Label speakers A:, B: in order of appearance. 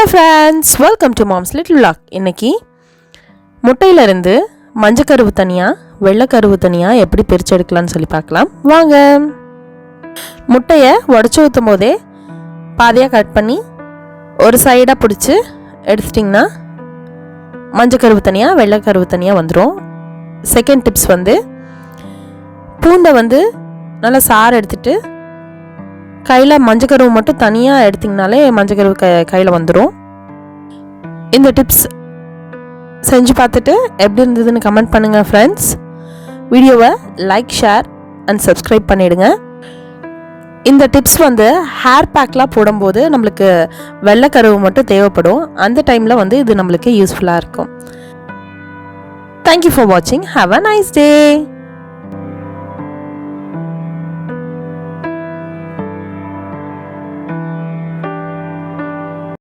A: Hello friends, welcome to moms little vlog. இன்றைக்கி முட்டையிலேருந்து மஞ்சக்கருவு தனியாக வெள்ளைக்கருவு தனியாக எப்படி பிரித்து எடுக்கலான்னு சொல்லி பார்க்கலாம் வாங்க. முட்டையை உடச்சி ஊற்றும் போதே பாதியாக கட் பண்ணி ஒரு சைடாக பிடிச்சி எடுத்துட்டிங்கன்னா மஞ்சக்கருவு தனியாக வெள்ளைக்கருவு தனியாக வந்துடும். செகண்ட் டிப்ஸ் பூண்டை நல்லா சாறு எடுத்துகிட்டு கையில் மஞ்சக்கருவு மட்டும் தனியாக எடுத்திங்கனாலே மஞ்சக்கருவு கையில் வந்துடும். இந்த டிப்ஸ் செஞ்சு பார்த்துட்டு எப்படி இருந்ததுன்னு கமெண்ட் பண்ணுங்கள் ஃப்ரெண்ட்ஸ். வீடியோவை லைக், ஷேர் அண்ட் சப்ஸ்கிரைப் பண்ணிவிடுங்க. இந்த டிப்ஸ் ஹேர் பேக்லாம் போடும்போது நம்மளுக்கு வெள்ளைக்கருவு மட்டும் தேவைப்படும். அந்த டைமில் இது நம்மளுக்கு யூஸ்ஃபுல்லாக இருக்கும். தேங்க்யூ ஃபார் வாட்சிங். Have a nice day.